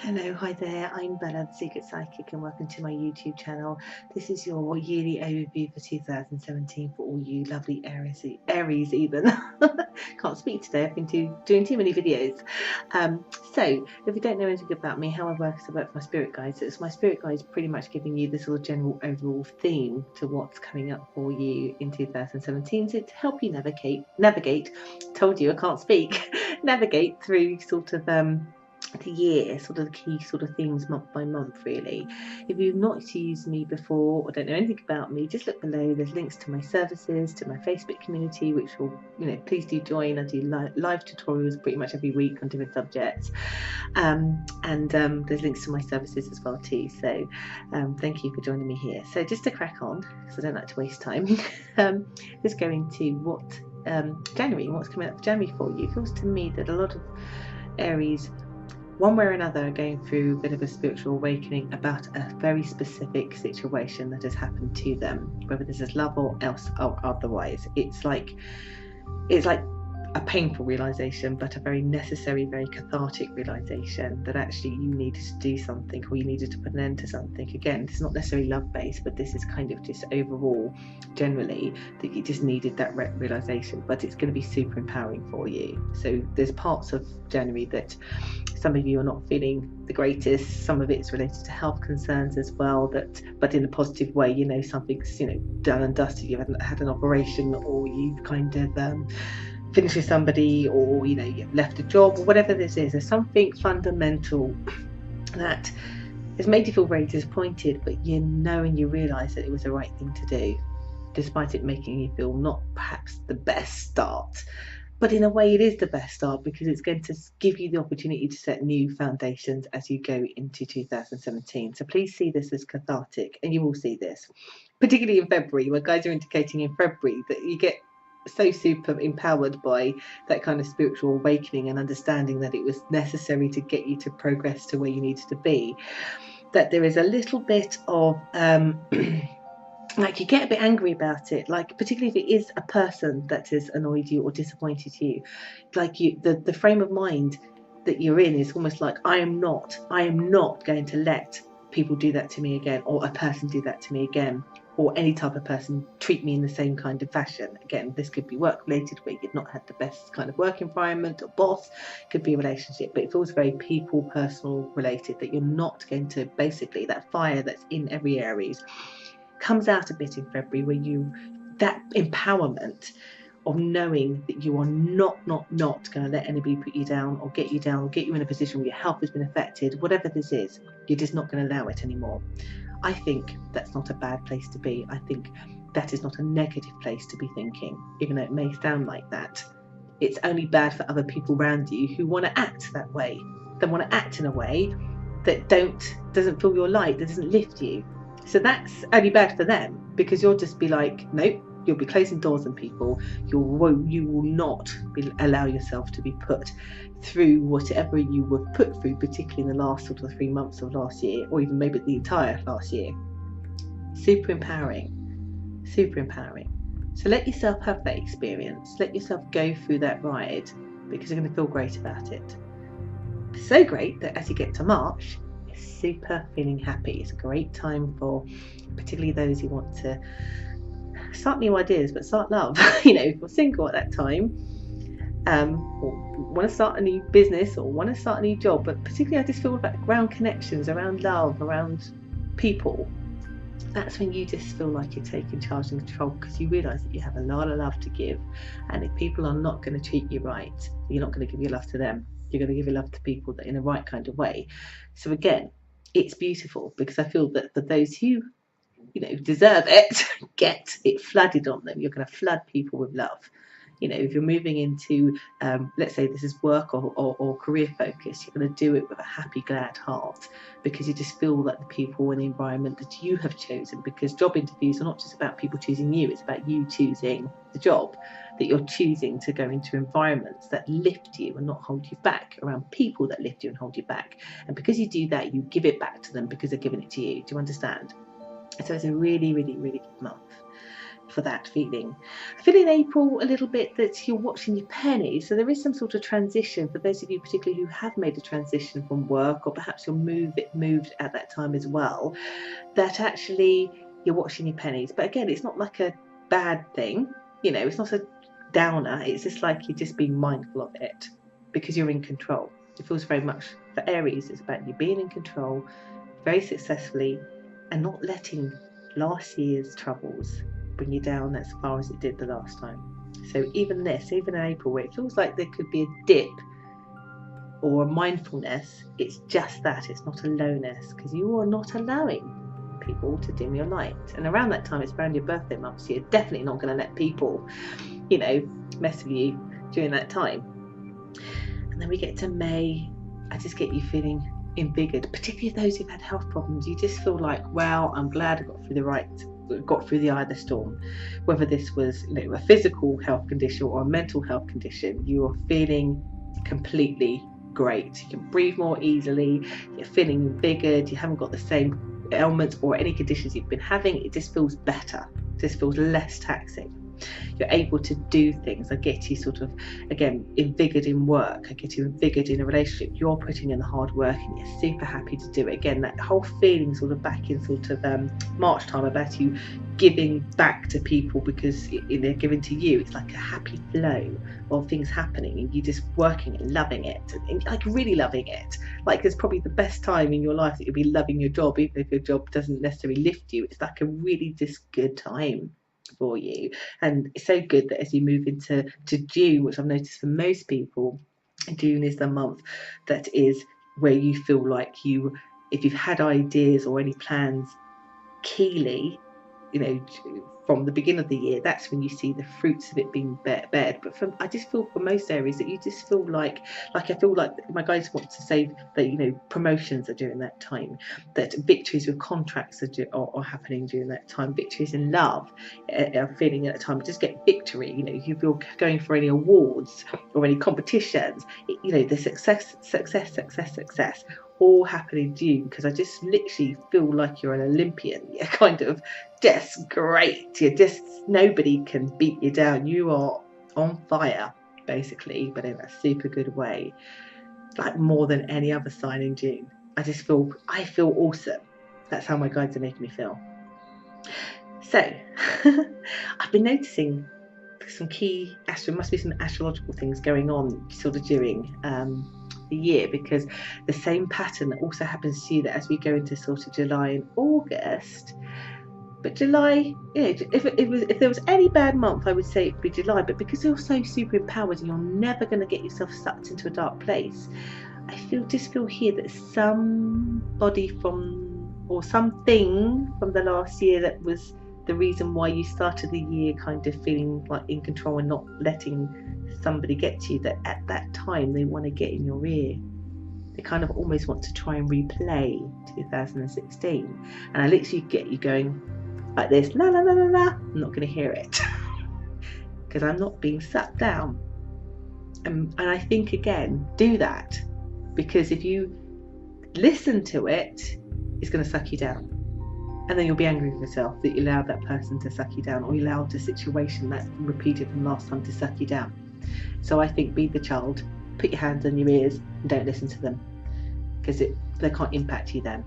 Hello, hi there, I'm Bella, the Secret Psychic, and welcome to my YouTube channel. This is your yearly overview for 2017 for all you lovely Aries even. Can't speak today, I've been doing too many videos. So, if you don't know anything about me, how I work is I work for my spirit guides. So my spirit guides pretty much giving you this sort of general overall theme to what's coming up for you in 2017, so to help you navigate, told you I can't speak, navigate through sort of the year, sort of the key sort of themes month by month really. If you've not used me before or don't know anything about me, just look below. There's links to my services, to my Facebook community, which will, please do join. I do live tutorials pretty much every week on different subjects, and there's links to my services as well too. So thank you for joining me here. So just to crack on, because I don't like to waste time, let's go into what January, what's coming up for January for you. It feels to me that a lot of Aries, one way or another, are going through a bit of a spiritual awakening about a very specific situation that has happened to them, whether this is love or else or otherwise. It's like a painful realization, but a very necessary, very cathartic realization that actually you needed to do something, or you needed to put an end to something. Again, it's not necessarily love based, but this is kind of just overall, generally, that you just needed that realization. But it's going to be super empowering for you. So there's parts of January that some of you are not feeling the greatest. Some of it's related to health concerns as well, but in a positive way. Something's done and dusted. You haven't had an operation, or you've kind of finished with somebody, or you've left a job, or whatever this is. There's something fundamental that has made you feel very disappointed, but and you realise that it was the right thing to do, despite it making you feel not perhaps the best start. But in a way, it is the best start, because it's going to give you the opportunity to set new foundations as you go into 2017. So please see this as cathartic, and you will see this, particularly in February, where guys are indicating in February that you get so super empowered by that kind of spiritual awakening and understanding that it was necessary to get you to progress to where you needed to be, that there is a little bit of like you get a bit angry about it, like particularly if it is a person that has annoyed you or disappointed you, like the frame of mind that you're in is almost like, I am not going to let people do that to me again, or a person do that to me again, or any type of person treat me in the same kind of fashion again. This could be work related, where you've not had the best kind of work environment or boss. It could be a relationship, but it feels very people, personal related, that you're not going to, basically that fire that's in every Aries comes out a bit in February, where that empowerment of knowing that you are not going to let anybody put you down or get you in a position where your health has been affected, whatever this is, you're just not going to allow it anymore. I think that's not a bad place to be. I think that is not a negative place to be thinking, even though it may sound like that. It's only bad for other people around you who want to act that way. They want to act in a way that doesn't fill your light, that doesn't lift you. So that's only bad for them, because you'll just be like, nope, you'll be closing doors on people. You will not allow yourself to be put through whatever you were put through, particularly in the last sort of 3 months of last year, or even maybe the entire last year. Super empowering, super empowering. So let yourself have that experience. Let yourself go through that ride, because you're going to feel great about it. So great that as you get to March, super feeling happy. It's a great time for particularly those who want to start new ideas, but start love. If you're single at that time, or want to start a new business, or want to start a new job, but particularly I just feel about around connections, around love, around people. That's when you just feel like you're taking charge and control, because you realise that you have a lot of love to give, and if people are not going to treat you right, you're not going to give your love to them. You're going to give your love to people that in the right kind of way. So again, it's beautiful, because I feel that for those who deserve it, get it flooded on them. You're going to flood people with love. If you're moving into, let's say this is work or career focus, you're going to do it with a happy, glad heart, because you just feel that the people and the environment that you have chosen, because job interviews are not just about people choosing you, it's about you choosing the job, that you're choosing to go into environments that lift you and not hold you back, around people that lift you and hold you back. And because you do that, you give it back to them, because they're giving it to you. Do you understand? So it's a really, really, really good month. for that feeling. I feel in April a little bit that you're watching your pennies, so there is some sort of transition for those of you particularly who have made a transition from work, or perhaps you're moved at that time as well, that actually you're watching your pennies. But again, it's not like a bad thing, you know, it's not a downer, it's just like you're just being mindful of it because you're in control. It feels very much, for Aries, it's about you being in control very successfully and not letting last year's troubles bring you down as far as it did the last time. So even in April, where it feels like there could be a dip or a mindfulness, it's just that, it's not a lowness, because you are not allowing people to dim your light. And around that time, it's around your birthday month, so you're definitely not going to let people, you know, mess with you during that time. And then we get to May. I just get you feeling invigorated, particularly those who've had health problems. You just feel like, well, I'm glad I got through the eye of the storm. Whether this was, you know, a physical health condition or a mental health condition, you are feeling completely great. You can breathe more easily, you're feeling invigorated, you haven't got the same ailments or any conditions you've been having. It just feels better, it just feels less taxing. You're able to do things. I get you sort of, again, invigorated in work. I get you invigorated in a relationship. You're putting in the hard work and you're super happy to do it. Again, that whole feeling sort of back in sort of March time about you giving back to people because they're giving to you. It's like a happy flow of things happening and you just working and loving it, and like really loving it. Like it's probably the best time in your life that you'll be loving your job, even if your job doesn't necessarily lift you. It's like a really just good time for you. And it's so good that as you move into June, which I've noticed for most people, June is the month that is where you feel like if you've had ideas or any plans keenly, you know, from the beginning of the year, that's when you see the fruits of it being bared. But I just feel for most areas that you just feel like I feel like my guys want to say that, you know, promotions are during that time, that victories with contracts are happening during that time, victories in love are feeling at that time. Just get victory, you know, if you're going for any awards or any competitions, you know, the success all happening to you, because I just literally feel like you're an Olympian. You're kind of just great. You're just, nobody can beat you down. You are on fire, basically, but in a super good way, like more than any other sign in June. I feel awesome. That's how my guides are making me feel. So I've been noticing some key must be some astrological things going on sort of during the year, because the same pattern that also happens to you, that as we go into sort of July and August, but July, you know, if there was any bad month, I would say it would be July. But because you're so super empowered and you're never going to get yourself sucked into a dark place, I just feel here that somebody or something from the last year that was the reason why you started the year kind of feeling like in control and not letting somebody get to you, that at that time they want to get in your ear. They kind of almost want to try and replay 2016. And I literally get you going like this, la la la la la. I'm not going to hear it because I'm not being sucked down. And I think, again, do that, because if you listen to it, it's going to suck you down. And then you'll be angry with yourself that you allowed that person to suck you down, or you allowed a situation that repeated from last time to suck you down. So I think, be the child, put your hands on your ears and don't listen to them, because they can't impact you then.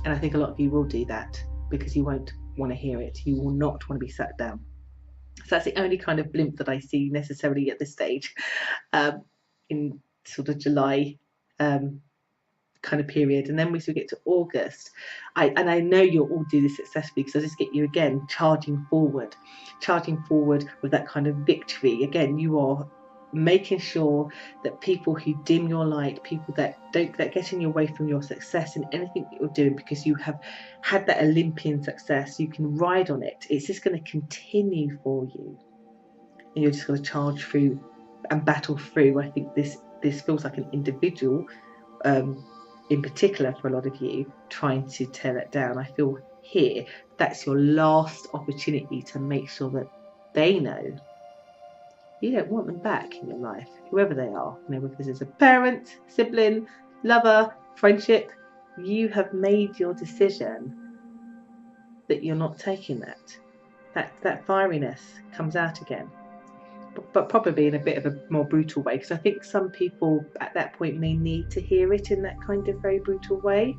And I think a lot of you will do that because you won't want to hear it. You will not want to be sucked down. So that's the only kind of blimp that I see necessarily at this stage in sort of July kind of period. And then we get to August, I know you'll all do this successfully, because I just get you again charging forward with that kind of victory. Again, you are making sure that people who dim your light, people that get in your way from your success in anything that you're doing, because you have had that Olympian success, you can ride on it. It's just going to continue for you, and you're just going to charge through and battle through. I think this feels like an individual in particular for a lot of you trying to tear that down. I feel here that's your last opportunity to make sure that they know you don't want them back in your life, whoever they are. You know, whether this is a parent, sibling, lover, friendship, you have made your decision that you're not taking that. that fieriness comes out again, but probably in a bit of a more brutal way, because I think some people at that point may need to hear it in that kind of very brutal way.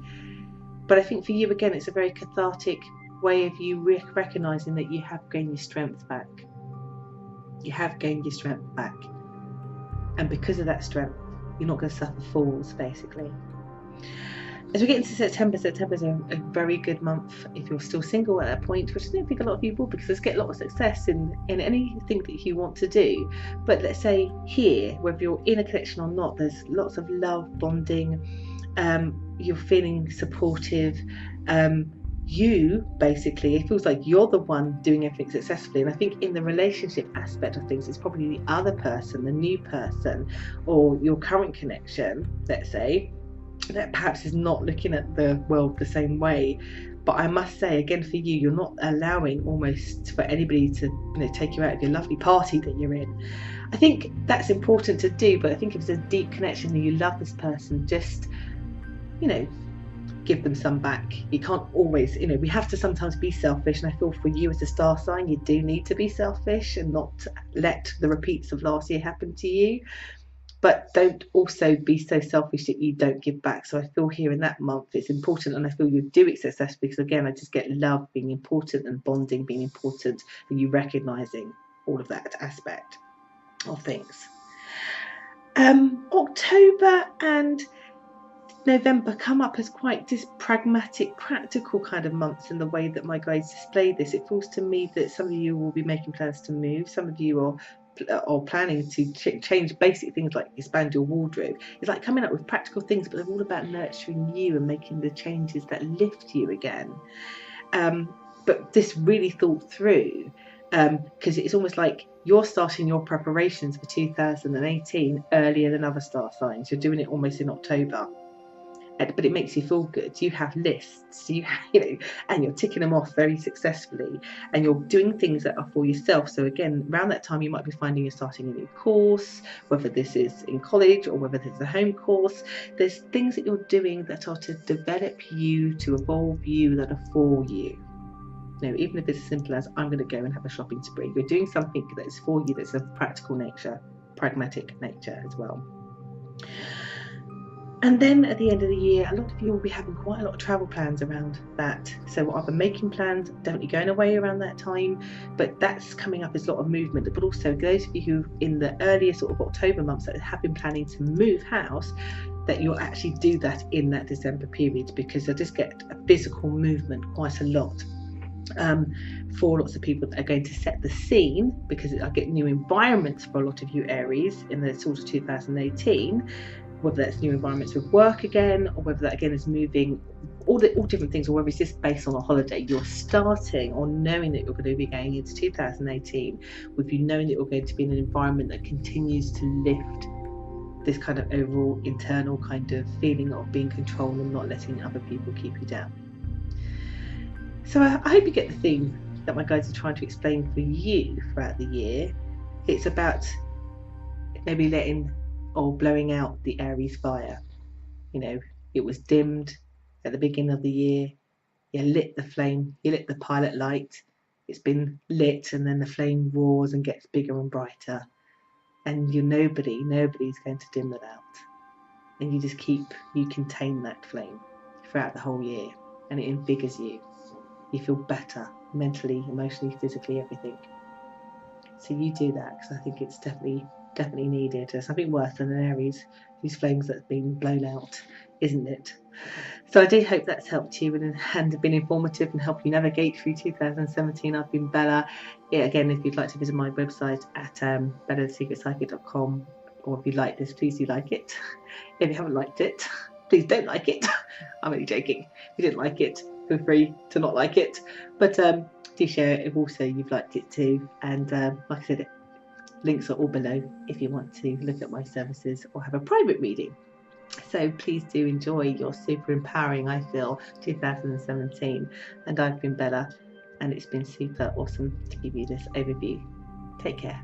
But I think for you, again, it's a very cathartic way of you recognizing that you have gained your strength back. You have gained your strength back, and because of that strength, you're not going to suffer falls, basically. As we get into September, September's a very good month if you're still single at that point, which I don't think a lot of you will, because let's get a lot of success in anything that you want to do. But let's say here, whether you're in a connection or not, there's lots of love, bonding, you're feeling supportive, you basically, it feels like you're the one doing everything successfully. And I think in the relationship aspect of things, it's probably the other person, the new person, or your current connection, let's say, that perhaps is not looking at the world the same way. But I must say, again, for you, you're not allowing almost for anybody to take you out of your lovely party that you're in. I think that's important to do, but I think if it's a deep connection and you love this person, just give them some back. You can't always, we have to sometimes be selfish, and I feel for you as a star sign, you do need to be selfish and not let the repeats of last year happen to you. But don't also be so selfish that you don't give back. So I feel here in that month it's important, and I feel you do it successfully, because again, I just get love being important and bonding being important, and you recognizing all of that aspect of things. October and November come up as quite just pragmatic, practical kind of months in the way that my guides display this. It feels to me that some of you will be making plans to move, some of you are planning to change basic things like expand your wardrobe. It's like coming up with practical things, but they're all about nurturing you and making the changes that lift you again. But this really thought through, because it's almost like you're starting your preparations for 2018 earlier than other star signs. You're doing it almost in October. But it makes you feel good. You have lists, and you're ticking them off very successfully, and you're doing things that are for yourself. So again, around that time, you might be finding you're starting a new course, whether this is in college or whether this is a home course. There's things that you're doing that are to develop you, to evolve you, that are for you. Even if it's as simple as I'm going to go and have a shopping spree, you're doing something that is for you, that's of practical nature, pragmatic nature as well. And then at the end of the year, a lot of you will be having quite a lot of travel plans around that. So either making plans, definitely going away around that time, but that's coming up as a lot of movement. But also those of you who in the earlier sort of October months that have been planning to move house, that you'll actually do that in that December period, because you'll just get a physical movement quite a lot. For lots of people that are going to set the scene, because I get new environments for a lot of you Aries in the sort of 2018, whether that's new environments with work again, or whether that again is moving, all different things, or whether it's just based on a holiday. You're starting or knowing that you're going to be going into 2018 with you knowing that you're going to be in an environment that continues to lift this kind of overall internal kind of feeling of being controlled and not letting other people keep you down. So I hope you get the theme that my guides are trying to explain for you throughout the year. It's about maybe letting or blowing out the Aries fire. It was dimmed at the beginning of the year. You lit the flame, you lit the pilot light. It's been lit, and then the flame roars and gets bigger and brighter. And nobody's going to dim that out. And you contain that flame throughout the whole year, and it invigors you. You feel better mentally, emotionally, physically, everything. So you do that, because I think it's definitely needed. There's something worse than an Aries whose flames that's been blown out, isn't it? So I do hope that's helped you and been informative and helped you navigate through 2017. I've been Bella. Again, if you'd like to visit my website at bellathesecretpsychic.com, or if you like this, please do like it. If you haven't liked it, please don't like it. I'm only joking. If you didn't like it, feel free to not like it, but do share it if also you've liked it too. And like I said, links are all below if you want to look at my services or have a private reading. So please do enjoy your super empowering, I feel, 2017. And I've been Bella, and it's been super awesome to give you this overview. Take care.